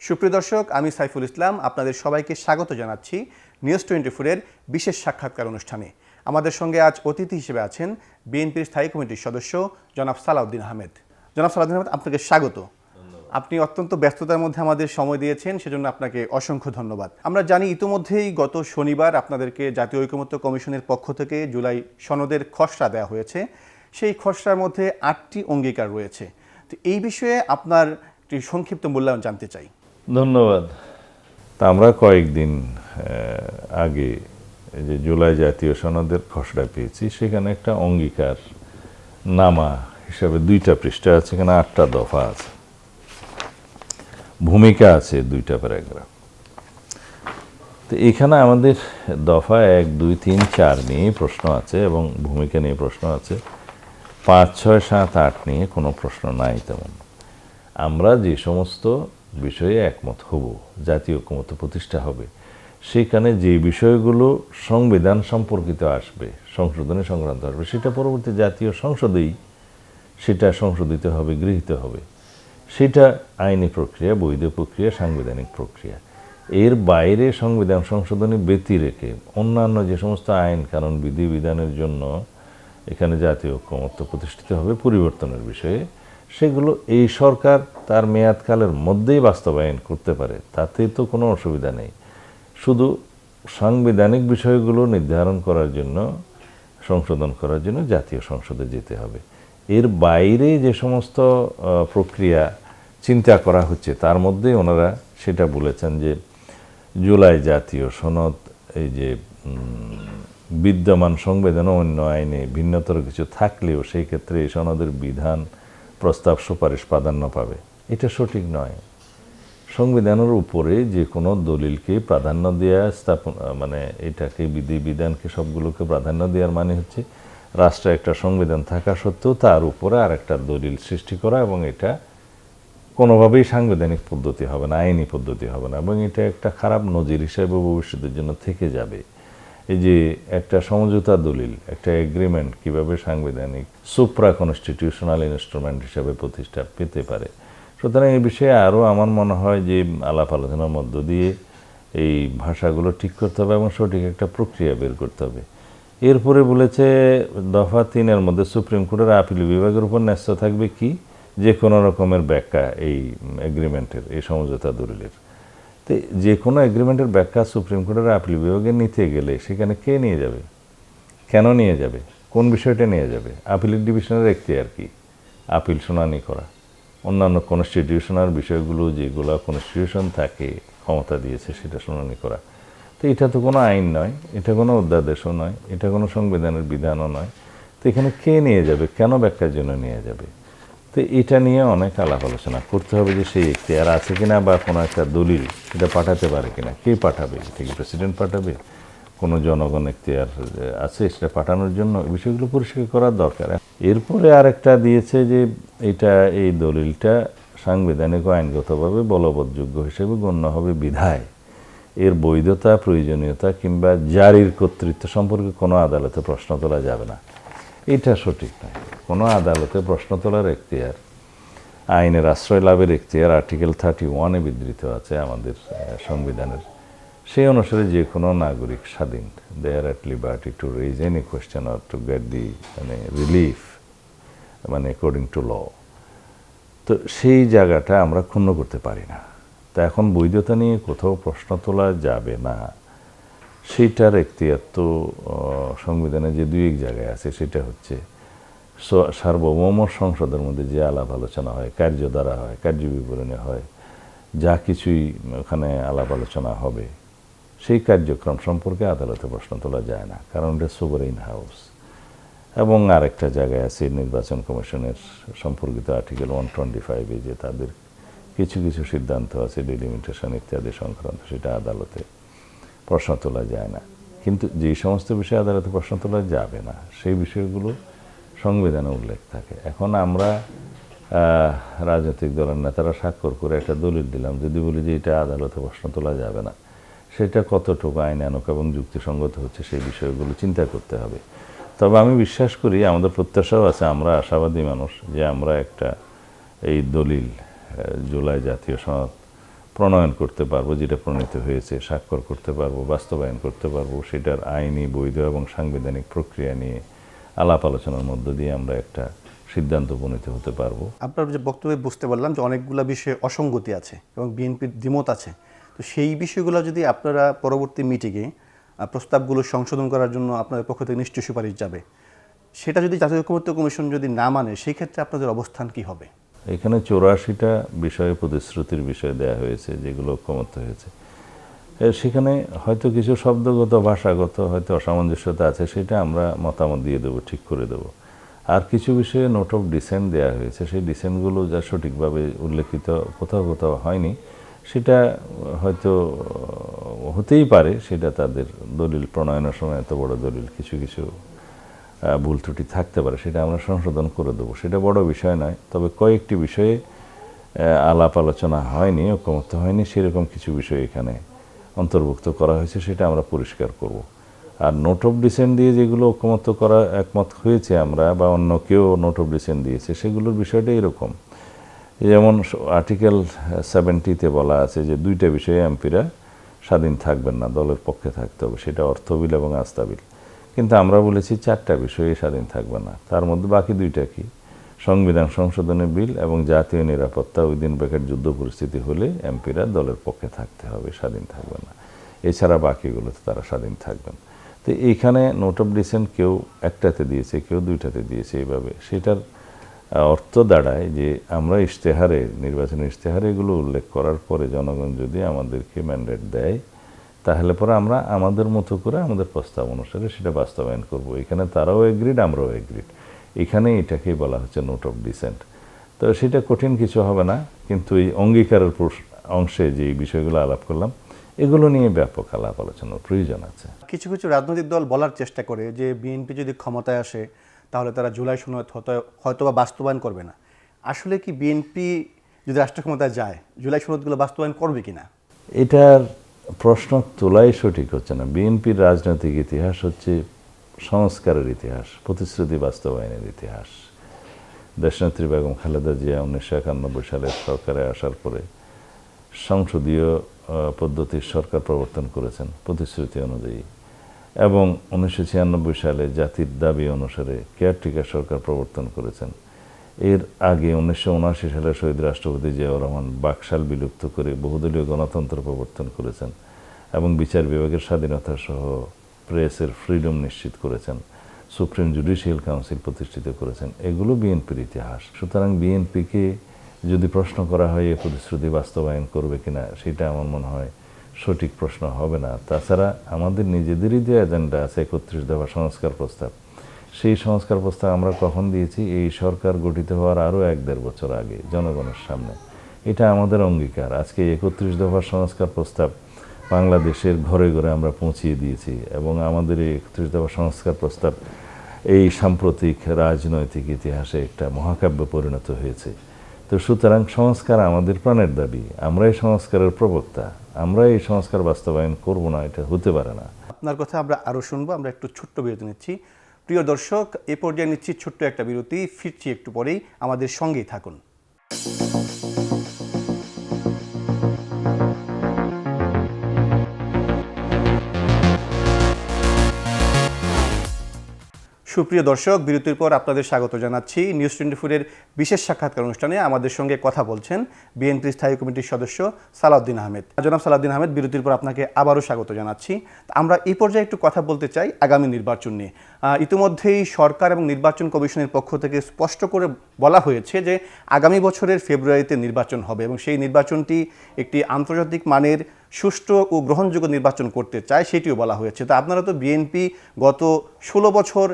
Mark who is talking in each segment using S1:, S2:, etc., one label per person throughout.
S1: সুপ্রিয় দর্শক, আমি সাইফুল ইসলাম আপনাদের সবাইকে স্বাগত জানাচ্ছি নিউজ 24-এর বিশেষ সাক্ষাৎকার অনুষ্ঠানে। আমাদের সঙ্গে আজ অতিথি হিসেবে আছেন বিএনপির স্থায়ী কমিটির সদস্য জনাব সালাউদ্দিন আহমেদ। জনাব সালাউদ্দিন আহমেদ, আপনাকে স্বাগত। আপনি অত্যন্ত ব্যস্ততার মধ্যে আমাদের সময় দিয়েছেন, সেজন্য আপনাকে অসংখ্য ধন্যবাদ। আমরা জানি ইতিমধ্যেই গত শনিবার আপনাদেরকে জাতীয় ঐকমত্য কমিশনের পক্ষ থেকে জুলাই সনদের খসড়া দেওয়া হয়েছে। সেই খসড়ার মধ্যে 8টি অঙ্গীকার রয়েছে। তো এই বিষয়ে আপনার একটি সংক্ষিপ্ত মূল্যায়ন জানতে চাই।
S2: ধন্যবাদ। তা আমরা কয়েকদিন আগে যে জুলাই জাতীয় সনদের খসড়া পেয়েছি, সেখানে একটা অঙ্গীকার নামা হিসাবে 2টা পৃষ্ঠা আছে, এখানে 8টা দফা আছে, ভূমিকা আছে 2টা প্যারাগ্রাফ। তো এখানে আমাদের দফা 1, 2, 3, 4 নিয়ে প্রশ্ন আছে এবং ভূমিকা নিয়ে প্রশ্ন আছে। 5, 6, 7, 8 নিয়ে কোনো প্রশ্ন নাই তেমন। আমরা যে সমস্ত বিষয়ে একমত হব, জাতীয় ঐকমত্য প্রতিষ্ঠা হবে, সেখানে যে বিষয়গুলো সংবিধান সম্পর্কিত আসবে, সংশোধনী সংক্রান্ত আসবে, সেটা পরবর্তী জাতীয় সংসদেই সেটা সংশোধিত হবে, গৃহীত হবে। সেটা আইনি প্রক্রিয়া, বৈধ প্রক্রিয়া, সাংবিধানিক প্রক্রিয়া। এর বাইরে সংবিধান সংশোধনী ব্যতি রেখে অন্যান্য যে সমস্ত আইন কানুন বিধি বিধানের জন্য এখানে জাতীয় ঐকমত্য প্রতিষ্ঠিত হবে পরিবর্তনের বিষয়ে, সেগুলো এই সরকার তার মেয়াদকালের মধ্যেই বাস্তবায়ন করতে পারে, তাতে তো কোনো অসুবিধা নেই। শুধু সাংবিধানিক বিষয়গুলো নির্ধারণ করার জন্য, সংশোধন করার জন্য জাতীয় সংসদে যেতে হবে। এর বাইরে যে সমস্ত প্রক্রিয়া চিন্তা করা হচ্ছে, তার মধ্যেই ওনারা সেটা বলেছেন যে জুলাই জাতীয় সনদ, এই যে বিদ্যমান সংবিধান ও অন্য আইনে ভিন্নতর কিছু থাকলেও সেই ক্ষেত্রে এই সনদের বিধান, প্রস্তাব, সুপারিশ প্রাধান্য পাবে। এটা সঠিক নয়। সংবিধানের উপরে যে কোনো দলিলকে প্রাধান্য দেওয়া, স্থাপন মানে এটাকে বিধি বিধানকে সবগুলোকে প্রাধান্য দেওয়ার মানে হচ্ছে রাষ্ট্রে একটা সংবিধান থাকা সত্ত্বেও তার উপরে আর একটা দলিল সৃষ্টি করা, এবং এটা কোনোভাবেই সাংবিধানিক পদ্ধতি হবে না, আইনি পদ্ধতি হবে না, এবং এটা একটা খারাপ নজির হিসেবে ভবিষ্যতের জন্য থেকে যাবে। এই যে একটা সমঝোতা দলিল, একটা এগ্রিমেন্ট কিভাবে সাংবিধানিক সুপ্রা কনস্টিটিউশনাল ইনস্ট্রুমেন্ট হিসাবে প্রতিষ্ঠা পেতে পারে। সুতরাং এই বিষয়ে আরও আমার মনে হয় যে আলাপ আলোচনার মধ্য দিয়ে এই ভাষাগুলো ঠিক করতে হবে এবং সঠিক একটা প্রক্রিয়া বের করতে হবে। এরপরে বলেছে দফা 3-এর মধ্যে সুপ্রিম কোর্টের আপিল বিভাগের উপর ন্যস্ত থাকবে কি, যে কোনো রকমের ব্যাখ্যা এই এগ্রিমেন্টের, এই সমঝোতা দলিলের। তো যে কোনো এগ্রিমেন্টের ব্যাখ্যা সুপ্রিম কোর্টের আপিল বিভাগে নিতে গেলে সেখানে কে নিয়ে যাবে, কেন নিয়ে যাবে, কোন বিষয়টা নিয়ে যাবে? আপিলের ডিভিশনের এখতিয়ার কি? আপিল শুনানি করা, অন্যান্য কনস্টিটিউশনাল বিষয়গুলো যেগুলো কনস্টিটিউশন থাকে ক্ষমতা দিয়েছে সেটা শুনানি করা। তো এটা তো কোনো আইন নয়, এটা কোনো অধ্যাদেশও নয়, এটা কোনো সংবিধানের বিধানও নয়। তো এখানে কে নিয়ে যাবে, কেন ব্যাখ্যার জন্য নিয়ে যাবে? তো এটা নিয়ে অনেক আলাপ আলোচনা করতে হবে যে সেই এখতিয়ার আছে কিনা, বা কোনো একটা দলিল এটা পাঠাতে পারে কিনা, কে পাঠাবে, এটা কি প্রেসিডেন্ট পাঠাবে, কোনো জনগণ এখতিয়ার আছে সেটা পাঠানোর জন্য, বিষয়গুলো পরিষ্কার করার দরকার। এরপরে আরেকটা দিয়েছে যে এই দলিলটা সাংবিধানিক ও আইনগতভাবে বলবৎযোগ্য হিসেবে গণ্য হবে বিধায় এর বৈধতা, প্রয়োজনীয়তা কিংবা জারির কর্তৃত্ব সম্পর্কে কোনো আদালতে প্রশ্ন তোলা যাবে না। এটা সঠিক নয়। কোনো আদালতে প্রশ্ন তোলার এখতিয়ার, আইনের আশ্রয় লাভের এখতিয়ার আর্টিকেল 31-এ বিধৃত আছে আমাদের সংবিধানের। সেই অনুসারে যে কোনো নাগরিক স্বাধীন, they are at liberty to raise any question or to get the relief according to law. তো সেই জায়গাটা আমরা ক্ষুণ্ণ করতে পারি না। তা এখন বৈধতা নিয়ে কোথাও প্রশ্ন তোলা যাবে না, সেইটার এখতিয়ার তো সংবিধানে যে 2-1 জায়গায় আছে, সেটা হচ্ছে সার্বভৌম সংসদের মধ্যে যে আলাপ আলোচনা হয়, কার্য দ্বারা হয়, কার্য বিবরণী হয়, যা কিছুই ওখানে আলাপ আলোচনা হবে, সেই কার্যক্রম সম্পর্কে আদালতে প্রশ্ন তোলা যায় না, কারণ এটা সোভারেইন হাউস। এবং আরেকটা জায়গায় আছে নির্বাচন কমিশনের সম্পর্কিত আর্টিকেল 125-এ যে তাদের কিছু কিছু সিদ্ধান্ত আছে ডিলিমিটেশন ইত্যাদি সংক্রান্ত, সেটা আদালতে প্রশ্ন তোলা যায় না। কিন্তু যে সমস্ত বিষয়ে আদালতে প্রশ্ন তোলা যাবে না, সেই বিষয়গুলো সংবিধানে উল্লেখ থাকে। এখন আমরা রাজনৈতিক দলের নেতারা স্বাক্ষর করে একটা দলিল দিলাম, যদি বলি যে এটা আদালতে প্রশ্ন তোলা যাবে না, সেটা কতটুকু আইনানুগ এবং যুক্তিসঙ্গত হচ্ছে সেই বিষয়গুলো চিন্তা করতে হবে। তবে আমি বিশ্বাস করি, আমাদের প্রত্যাশাও আছে, আমরা আশাবাদী মানুষ, যে আমরা একটা এই দলিল জুলাই জাতীয় সনদ প্রণয়ন করতে পারবো, যেটা প্রণীত হয়েছে স্বাক্ষর করতে পারবো, বাস্তবায়ন করতে পারবো, সেটার আইনি বৈধ এবং সাংবিধানিক প্রক্রিয়া নিয়ে আলাপ আলোচনার মধ্য দিয়ে আমরা একটা সিদ্ধান্ত উপনীত হতে পারবো।
S1: আপনার যে বক্তব্যে বুঝতে পারলাম যে অনেকগুলো বিষয়ে অসঙ্গতি আছে এবং বিএনপির দ্বিমত আছে। তো সেই বিষয়গুলো যদি আপনারা পরবর্তী মিটিংয়ে প্রস্তাবগুলো সংশোধন করার জন্য আপনাদের পক্ষ থেকে নিশ্চয়ই সুপারিশ যাবে, সেটা যদি জাতীয় ঐকমত্য কমিশন যদি না মানে সেই ক্ষেত্রে আপনাদের অবস্থান কি হবে?
S2: এখানে 84টা বিষয়ে প্রতিশ্রুতির বিষয় দেয়া হয়েছে, যেগুলো ঐকমত্য হয়েছে। সেখানে হয়তো কিছু শব্দগত ভাষাগত হয়তো অসামঞ্জস্যতা আছে, সেটা আমরা মতামত দিয়ে দেবো, ঠিক করে দেবো। আর কিছু বিষয়ে নোট অফ ডিসেন্ট দেওয়া হয়েছে, সেই ডিসেন্টগুলো যা সঠিকভাবে উল্লেখিত কোথাও কোথাও হয়নি, সেটা হয়তো হতেই পারে, সেটা তাদের দলিল প্রণয়নের সময় এত বড় দলিল কিছু কিছু ভুল ত্রুটি থাকতে পারে, সেটা আমরা সংশোধন করে দেবো। সেটা বড় বিষয় নয়, তবে কয়েকটি বিষয়ে আলাপ আলোচনা হয়নি, ঐকমত্য হয়নি, সেরকম কিছু বিষয় এখানে অন্তর্ভুক্ত করা হয়েছে, সেটা আমরা পরিষ্কার করব। আর নোট অফ ডিসেন্ট দিয়ে যেগুলো ঐকমত্য করা একমত হয়েছে আমরা বা অন্য কেউ নোট অফ ডিসেন্ট দিয়েছে, সেগুলোর বিষয়টা এরকম। যেমন আর্টিকেল 70-তে বলা আছে যে 2টা বিষয়ে এমপিরা স্বাধীন থাকবেন না, দলের পক্ষে থাকতে হবে, সেটা অর্থ বিল এবং আস্থা বিল। কিন্তু আমরা বলেছি 4টা বিষয়ে স্বাধীন থাকবে না, তার মধ্যে বাকি 2টা কি? সংবিধান সংশোধনের বিল এবং জাতীয় নিরাপত্তা উইদিন ব্র্যাকেট যুদ্ধ পরিস্থিতি হলে এমপিরা দলের পক্ষে থাকতে হবে, স্বাধীন থাকবে না। এছাড়া বাকিগুলোতে তারা স্বাধীন থাকবেন। তো এইখানে নোট অফ ডিসেন্ট কেউ 1টাতে দিয়েছে, কেউ 2টাতে দিয়েছে, এইভাবে সেটার অর্থ দাঁড়ায় যে আমরা ইশতেহারে, নির্বাচনের ইশতেহারে এগুলো উল্লেখ করার পরে জনগণ যদি আমাদেরকে ম্যান্ডেট দেয়, তাহলে পরে আমরা আমাদের মতো করে আমাদের প্রস্তাব অনুসারে সেটা বাস্তবায়ন করব। এখানে তারাও এগ্রিড, আমরাও এগ্রিড। এখানে এটাকেই বলা হচ্ছে নোট অফ ডিসেন্ট। তো সেটা কঠিন কিছু হবে না, কিন্তু এই অঙ্গীকারের অংশে যে বিষয়গুলো আলাপ করলাম, এগুলো নিয়ে ব্যাপক আলাপ আলোচনার প্রয়োজন আছে।
S1: কিছু কিছু রাজনৈতিক দল বলার চেষ্টা করে যে বিএনপি যদি ক্ষমতায় আসে তাহলে তারা জুলাই সনদ হয়তো বা বাস্তবায়ন করবে না। আসলে কি বিএনপি যদি রাষ্ট্র ক্ষমতায় যায় জুলাই সনদগুলো বাস্তবায়ন করবে কিনা?
S2: এটার প্রশ্ন তোলাই সঠিক হচ্ছে না। বিএনপির রাজনৈতিক ইতিহাস হচ্ছে সংস্কারের ইতিহাস, প্রতিশ্রুতি বাস্তবায়নের ইতিহাস। দেশনেত্রী বেগম খালেদা জিয়া 1991 সালের সরকারে আসার পরে সংসদীয় পদ্ধতির সরকার প্রবর্তন করেছেন প্রতিশ্রুতি অনুযায়ী, এবং 1996 সালে জাতির দাবি অনুসারে কেয়ারটেকার সরকার প্রবর্তন করেছেন। এর আগে 1979 সালে শহীদ রাষ্ট্রপতি জিয়াউর রহমান বাকশাল বিলুপ্ত করে বহুদলীয় গণতন্ত্র প্রবর্তন করেছেন এবং বিচার বিভাগের স্বাধীনতা সহ প্রেসের ফ্রিডম নিশ্চিত করেছেন, সুপ্রিম জুডিশিয়াল কাউন্সিল প্রতিষ্ঠিত করেছেন। এগুলো বিএনপির ইতিহাস। সুতরাং বিএনপিকে যদি প্রশ্ন করা হয় এই প্রতিশ্রুতি বাস্তবায়ন করবে কিনা, সেটা আমার মনে হয় সঠিক প্রশ্ন হবে না। তাছাড়া আমাদের নিজেদেরই যে এজেন্ডা আছে 31 দফা সংস্কার প্রস্তাব, সেই সংস্কার প্রস্তাব আমরা কখন দিয়েছি? এই সরকার গঠিত হওয়ার আরও 1-1.5 বছর আগে জনগণের সামনে। এটা আমাদের অঙ্গীকার। আজকে 31 দফার সংস্কার প্রস্তাব বাংলাদেশের ঘরে ঘরে আমরা পৌঁছিয়ে দিয়েছি, এবং আমাদের এই 31 দফা সংস্কার প্রস্তাব এই সাম্প্রতিক রাজনৈতিক ইতিহাসে একটা মহাকাব্যে পরিণত হয়েছে। তো সুতরাং সংস্কার আমাদের প্রাণের দাবি, আমরা এই সংস্কারের প্রবক্তা। আমরা এই সংস্কার বাস্তবায়ন করব না, এটা হতে পারে না।
S1: আপনার কথা আমরা আরও শুনবো। আমরা একটু ছোট্ট বিরতি নিচ্ছি। প্রিয় দর্শক, এ পর্যায়ে নিচ্ছি ছোট্ট একটা বিরতি, ফিরছি একটু পরেই, আমাদের সঙ্গেই থাকুন। সুপ্রিয় দর্শক, বিরতির পর আপনাদের স্বাগত জানাচ্ছি। নিউজ 24-এর বিশেষ সাক্ষাৎকার অনুষ্ঠানে আমাদের সঙ্গে কথা বলছেন বিএনপির স্থায়ী কমিটির সদস্য সালাউদ্দিন আহমেদ। জনাব সালাউদ্দিন আহমেদ, বিরতির পর আপনাকে আবারও স্বাগত জানাচ্ছি। আমরা এই পর্যায়ে একটু কথা বলতে চাই আগামী নির্বাচন নিয়ে। ইতিমধ্যেই সরকার এবং নির্বাচন কমিশনের পক্ষ থেকে স্পষ্ট করে বলা হয়েছে যে আগামী বছরের ফেব্রুয়ারিতে নির্বাচন হবে, এবং সেই নির্বাচনটি একটি আন্তর্জাতিক মানের সুষ্ঠু ও গ্রহণযোগ্য নির্বাচন করতে চায়, সেটিও বলা হয়েছে। তো আপনারা তো বিএনপি গত 16 বছর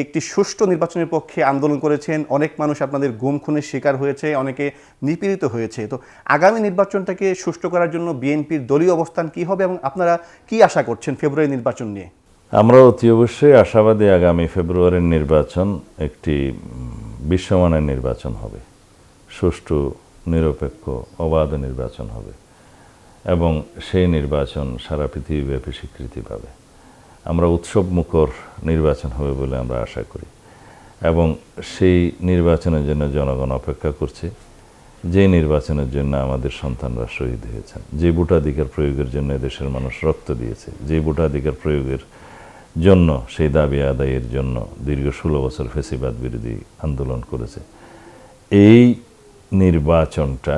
S1: একটি সুষ্ঠু নির্বাচনের পক্ষে আন্দোলন করেছেন, অনেক মানুষ আপনাদের গুম খুনের শিকার হয়েছে, অনেকে নিপীড়িত হয়েছে। তো আগামী নির্বাচনটাকে সুষ্ঠু করার জন্য বিএনপির দলীয় অবস্থান কি হবে এবং আপনারা কি আশা করছেন ফেব্রুয়ারি নির্বাচন নিয়ে?
S2: আমরা অতি অবশ্যই আশাবাদী আগামী ফেব্রুয়ারির নির্বাচন একটি বিশ্বমানের নির্বাচন হবে, সুষ্ঠু, নিরপেক্ষ, অবাধ নির্বাচন হবে, এবং সেই নির্বাচন সারা পৃথিবীব্যাপী স্বীকৃতি পাবে। আমরা উৎসব মুখর নির্বাচন হবে বলে আমরা আশা করি, এবং সেই নির্বাচনের জন্য জনগণ অপেক্ষা করছে। যে নির্বাচনের জন্য আমাদের সন্তানরা শহীদ হয়েছেন, যে ভোটাধিকার প্রয়োগের জন্য দেশের মানুষ রক্ত দিয়েছে, যে ভোটাধিকার প্রয়োগের জন্য সেই দাবি আদায়ের জন্য দীর্ঘ 16 বছর ফ্যাসিবাদ বিরোধী আন্দোলন করেছে, এই নির্বাচনটা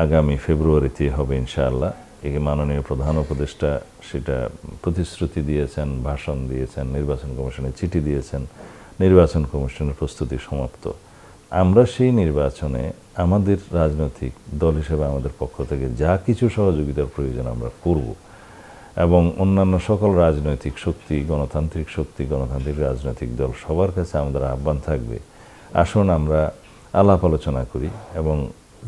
S2: আগামী ফেব্রুয়ারিতে হবে ইনশাআল্লাহ। একে মাননীয় প্রধান উপদেষ্টা সেটা প্রতিশ্রুতি দিয়েছেন, ভাষণ দিয়েছেন, নির্বাচন কমিশনে চিঠি দিয়েছেন, নির্বাচন কমিশনের প্রস্তুতি সমাপ্ত। আমরা সেই নির্বাচনে আমাদের রাজনৈতিক দল হিসেবে আমাদের পক্ষ থেকে যা কিছু সহযোগিতার প্রয়োজন আমরা করব, এবং অন্যান্য সকল রাজনৈতিক শক্তি, গণতান্ত্রিক শক্তি, গণতান্ত্রিক রাজনৈতিক দল সবার কাছে আমাদের আহ্বান থাকবে, আসুন আমরা আলাপ আলোচনা করি এবং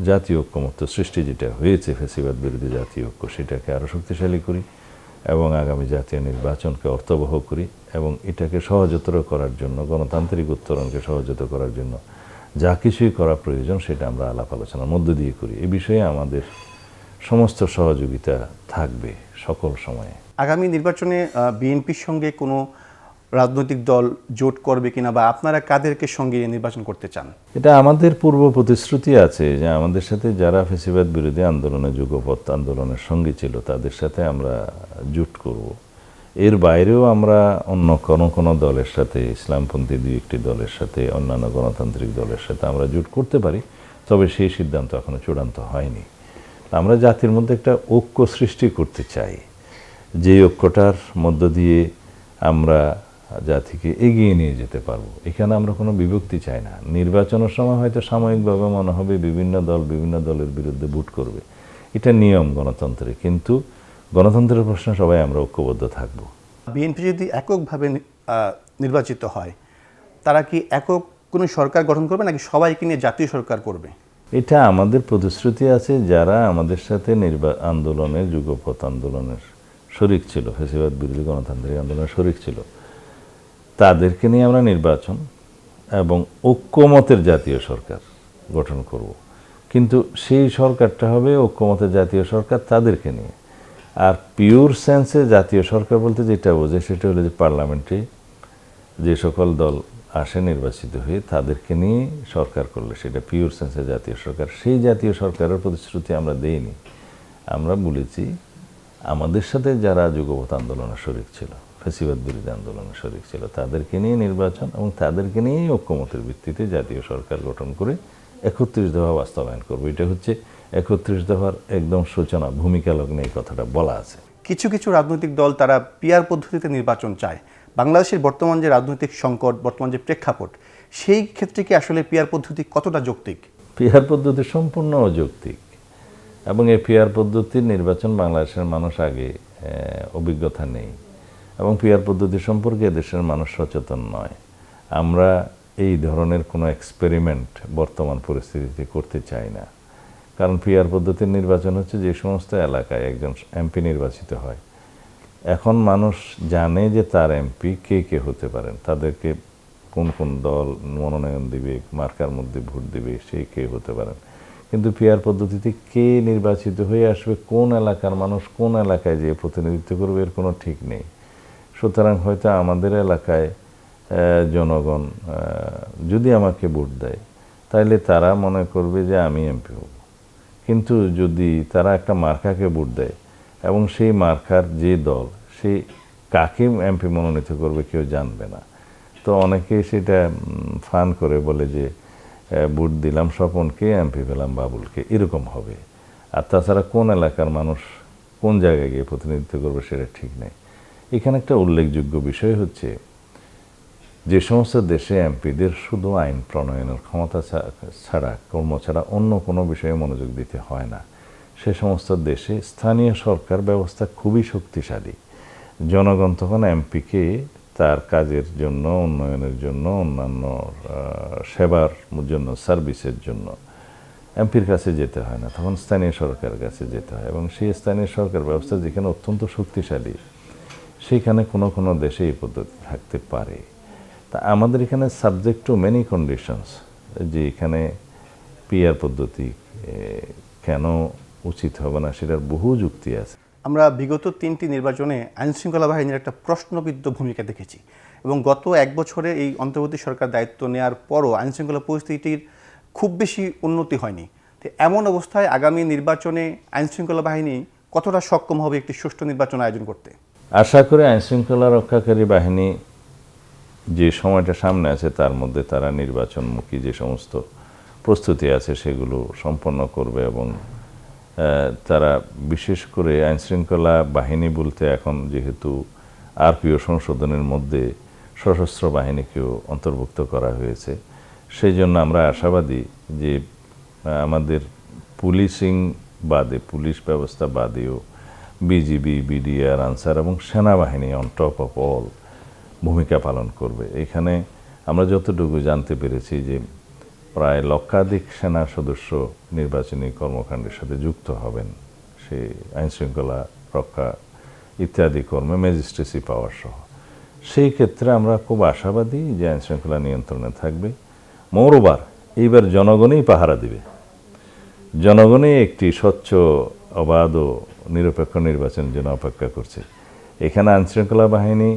S2: জাতীয় ঐক্যমত্য সৃষ্টি যেটা হয়েছে ফ্যাসিবাদ বিরোধী জাতীয় ঐক্য, সেটাকে আরও শক্তিশালী করি এবং আগামী জাতীয় নির্বাচনকে অর্থবহ করি এবং এটাকে সহজতর করার জন্য, গণতান্ত্রিক উত্তরণকে সহজতর করার জন্য যা কিছুই করা প্রয়োজন সেটা আমরা আলাপ আলোচনার মধ্য দিয়ে করি। এই বিষয়ে আমাদের সমস্ত সহযোগিতা থাকবে সকল সময়ে।
S1: আগামী নির্বাচনে বিএনপির সঙ্গে কোনো রাজনৈতিক দল জোট করবে কিনা, বা আপনারা কাদেরকে সঙ্গে নির্বাচন করতে চান?
S2: এটা আমাদের পূর্ব প্রতিশ্রুতি আছে যে আমাদের সাথে যারা ফ্যাসিবাদ বিরোধী আন্দোলনে, যুগপৎ আন্দোলনের সঙ্গী ছিল তাদের সাথে আমরা জোট করব। এর বাইরেও আমরা অন্য কোনো দলের সাথে, ইসলামপন্থী দুই একটি দলের সাথে, অন্যান্য গণতান্ত্রিক দলের সাথে আমরা জোট করতে পারি, তবে সেই সিদ্ধান্ত এখনো চূড়ান্ত হয়নি। আমরা জাতির মধ্যে একটা ঐক্য সৃষ্টি করতে চাই, যে ঐক্যটার মধ্য দিয়ে আমরা জাতিকে এগিয়ে নিয়ে যেতে পারবো। এখানে আমরা কোনো বিভক্তি চাই না। নির্বাচনের সময় হয়তো সাময়িকভাবে মনে হবে বিভিন্ন দল বিভিন্ন দলের বিরুদ্ধে ভোট করবে, এটা নিয়ম গণতন্ত্রে, কিন্তু গণতন্ত্রের প্রশ্নে সবাই আমরা ঐক্যবদ্ধ থাকব।
S1: বিএনপি যদি এককভাবে নির্বাচিত হয়, তারা কি একক কোনো সরকার গঠন করবে নাকি সবাইকে নিয়ে জাতীয় সরকার করবে?
S2: এটা আমাদের প্রতিশ্রুতি আছে। যারা আমাদের সাথে আন্দোলনের, যুগপৎ আন্দোলনের শরিক ছিল, ফ্যাসিবাদ বিরোধী গণতান্ত্রিক আন্দোলনের শরিক ছিল, তাদেরকে নিয়ে আমরা নির্বাচন এবং ঐক্যমতের জাতীয় সরকার গঠন করব। কিন্তু সেই সরকারটা হবে ঐক্যমতের জাতীয় সরকার তাদেরকে নিয়ে। আর পিওর সেন্সে জাতীয় সরকার বলতে যেটা বোঝে সেটা হলো যে পার্লামেন্টে যে সকল দল আসে নির্বাচিত হয়ে তাদেরকে নিয়ে সরকার করলে সেটা পিওর সেন্সে জাতীয় সরকার। সেই জাতীয় সরকারের প্রতিশ্রুতি আমরা দেইনি। আমরা বলেছি আমাদের সাথে যারা যুগপৎ আন্দোলনের শরিক ছিল, ফ্যাসিবাদ বিরোধী আন্দোলনের শরিক ছিল, তাদেরকে নিয়ে নির্বাচন এবং তাদেরকে নিয়েই ঐক্যমতের ভিত্তিতে জাতীয় সরকার গঠন করে 31 দফা বাস্তবায়ন করবো। এটা হচ্ছে 31 দফার একদম সূচনা, ভূমিকা লগ্নে এই কথাটা বলা আছে।
S1: কিছু কিছু রাজনৈতিক দল তারা পিআর পদ্ধতিতে নির্বাচন চায়। বাংলাদেশের বর্তমান যে রাজনৈতিক সংকট, বর্তমান যে প্রেক্ষাপট, সেই ক্ষেত্রে কি আসলে পিআর পদ্ধতি কতটা যৌক্তিক?
S2: পিআর পদ্ধতি সম্পূর্ণ অযৌক্তিক এবং এই পিআর পদ্ধতির নির্বাচন বাংলাদেশের মানুষ আগে অভিজ্ঞতা নেই এবং পিআর পদ্ধতি সম্পর্কে দেশের মানুষ সচেতন নয়। আমরা এই ধরনের কোনো এক্সপেরিমেন্ট বর্তমান পরিস্থিতিতে করতে চাই না। কারণ পিআর পদ্ধতির নির্বাচন হচ্ছে যে সমস্ত এলাকায় একজন এমপি নির্বাচিত হয়, এখন মানুষ জানে যে তার এমপি কে কে হতে পারেন, তাদেরকে কোন কোন দল মনোনয়ন দিবে, মার্কার মধ্যে ভোট দিবে, সে কে হতে পারেন। কিন্তু পিআর পদ্ধতিতে কে নির্বাচিত হয়ে আসবে, কোন এলাকার মানুষ কোন এলাকায় যে প্রতিনিধিত্ব করবে এর কোনো ঠিক নেই। সুতরাং হয়তো আমাদের এলাকায় জনগণ যদি আমাকে ভোট দেয় তাইলে তারা মনে করবে যে আমি এমপি হব, কিন্তু যদি তারা একটা মার্কাকে ভোট দেয় এবং সেই মার্কার যে দল সে কাকে এমপি মনোনীত করবে কেউ জানবে না। তো অনেকে সেটা ফান করে বলে যে ভোট দিলাম স্বপনকে, এমপি পেলাম বাবুলকে, এরকম হবে। আর তাছাড়া কোন এলাকার মানুষ কোন জায়গায় গিয়ে প্রতিনিধিত্ব করবে সেটা ঠিক নেই। এখানে একটা উল্লেখযোগ্য বিষয় হচ্ছে যে সমস্ত দেশে এমপিদের শুধু আইন প্রণয়নের ক্ষমতা ছাড়া, কর্ম ছাড়া অন্য কোনো বিষয়ে মনোযোগ দিতে হয় না, সে সমস্ত দেশে স্থানীয় সরকার ব্যবস্থা খুবই শক্তিশালী। জনগণ তখন এমপিকে তার কাজের জন্য, উন্নয়নের জন্য, অন্যান্য সেবার জন্য, সার্ভিসের জন্য এমপির কাছে যেতে হয় না, তখন স্থানীয় সরকারের কাছে যেতে হয়। এবং সেই স্থানীয় সরকার ব্যবস্থা যেখানে অত্যন্ত শক্তিশালী, সেখানে কোনো কোনো দেশে এই পদ্ধতি থাকতে পারে। তা আমাদের এখানে সাবজেক্ট টু মেনি কন্ডিশনস, যে এখানে পিআর পদ্ধতি কেন উচিত হবে না সেটার বহু যুক্তি আছে।
S1: আমরা বিগত 3টি নির্বাচনে আইনশৃঙ্খলা বাহিনীর একটা প্রশ্নবিদ্ধ ভূমিকা দেখেছি এবং গত 1 বছরে এই অন্তর্বর্তী সরকার দায়িত্ব নেওয়ার পরও আইনশৃঙ্খলা পরিস্থিতির খুব বেশি উন্নতি হয়নি। তো এমন অবস্থায় আগামী নির্বাচনে আইনশৃঙ্খলা বাহিনী কতটা সক্ষম হবে একটি সুষ্ঠু নির্বাচন আয়োজন করতে?
S2: আশা করি আইনশৃঙ্খলা রক্ষাকারী বাহিনী যে সময়টা সামনে আছে তার মধ্যে তারা নির্বাচনমুখী যে সমস্ত প্রস্তুতি আছে সেগুলো সম্পন্ন করবে এবং তারা বিশেষ করে আইনশৃঙ্খলা বাহিনী বলতে এখন যেহেতু আরপিও সংশোধনের মধ্যে সশস্ত্র বাহিনীকেও অন্তর্ভুক্ত করা হয়েছে, সেই জন্য আমরা আশাবাদী যে আমাদের পুলিশিং বাদে, পুলিশ ব্যবস্থা বাদেও বিজিবি, বিডিআর, আনসার এবং সেনাবাহিনী অন টপ অফ অল ভূমিকা পালন করবে। এখানে আমরা যতটুকু জানতে পেরেছি যে প্রায় লক্ষাধিক সেনা সদস্য নির্বাচনী কর্মকাণ্ডের সাথে যুক্ত হবেন, সে আইনশৃঙ্খলা রক্ষা ইত্যাদি কর্মে ম্যাজিস্ট্রেসি পাওয়ার সহ। সেই ক্ষেত্রে আমরা খুব আশাবাদী যে আইনশৃঙ্খলা নিয়ন্ত্রণে থাকবে। মোরওভার এইবার জনগণই পাহারা দিবে, জনগণই একটি স্বচ্ছ, অবাধ ও নিরপেক্ষ নির্বাচনের জন্য অপেক্ষা করছে। এখানে আইনশৃঙ্খলা বাহিনী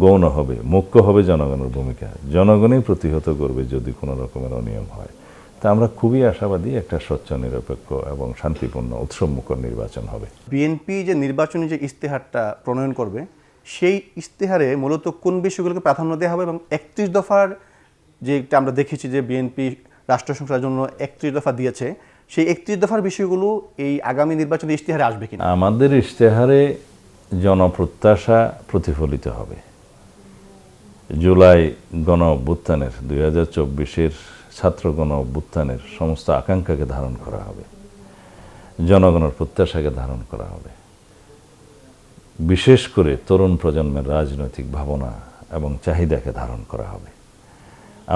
S2: গৌণ হবে, মুখ্য হবে জনগণের ভূমিকা, জনগণই প্রতিহত করবে যদি কোনো রকমের অনিয়ম হয়। তা আমরা খুবই আশাবাদী একটা স্বচ্ছ, নিরপেক্ষ এবং শান্তিপূর্ণ উৎসবমুখর নির্বাচন হবে।
S1: বিএনপি যে নির্বাচনী যে ইশতেহারটা প্রণয়ন করবে, সেই ইশতেহারে মূলত কোন বিষয়গুলোকে প্রাধান্য দেওয়া হবে এবং 31 দফার যেটা আমরা দেখেছি যে বিএনপি রাষ্ট্র সংস্কারের জন্য 31 দফা দিয়েছে, সেই 31 দফার বিষয়গুলো এই আগামী নির্বাচনী ইশতেহারে আসবে কিনা?
S2: আমাদের ইশতেহারে জনপ্রত্যাশা প্রতিফলিত হবে। জুলাই গণ অভ্যুত্থানের 2024-এর ছাত্র গণ অভ্যুত্থানের সমস্ত আকাঙ্ক্ষাকে ধারণ করা হবে, জনগণের প্রত্যাশাকে ধারণ করা হবে। বিশেষ করে তরুণ প্রজন্মের রাজনৈতিক ভাবনা এবং চাহিদাকে ধারণ করা হবে।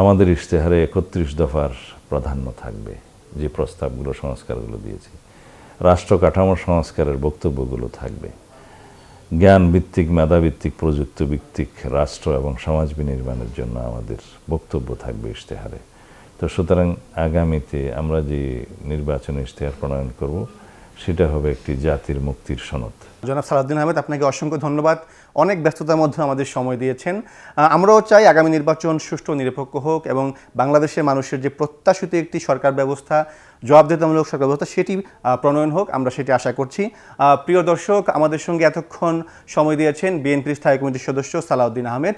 S2: আমাদের ইশতেহারে 31 দফার প্রাধান্য থাকবে, যে প্রস্তাবগুলো, সংস্কারগুলো দিয়েছি। রাষ্ট্র কাঠামো সংস্কারের বক্তব্যগুলো থাকবে। জ্ঞানভিত্তিক, মেধাভিত্তিক, প্রযুক্তিভিত্তিক রাষ্ট্র এবং সমাজ বিনির্মাণের জন্য আমাদের বক্তব্য থাকবে ইশতেহারে। তো সুতরাং আগামীতে আমরা যে নির্বাচনী ইশতেহার প্রণয়ন করব, সেটা হবে একটি জাতির মুক্তির সনদ।
S1: জনাব সালাউদ্দিন আহমেদ, আপনাকে অসংখ্য ধন্যবাদ। অনেক ব্যস্ততার মধ্যে আমাদের সময় দিয়েছেন। আমরাও চাই আগামী নির্বাচন সুষ্ঠু, নিরপেক্ষ হোক এবং বাংলাদেশের মানুষের যে প্রত্যাশিত একটি সরকার ব্যবস্থা, জবাবদিহিতামূলক সরকার ব্যবস্থা, সেটি প্রণয়ন হোক, আমরা সেটি আশা করছি। প্রিয় দর্শক, আমাদের সঙ্গে এতক্ষণ সময় দিয়েছেন বিএনপির স্থায়ী কমিটির সদস্য সালাউদ্দিন আহমেদ।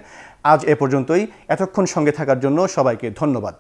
S1: আজ এ পর্যন্তই। এতক্ষণ সঙ্গে থাকার জন্য সবাইকে ধন্যবাদ।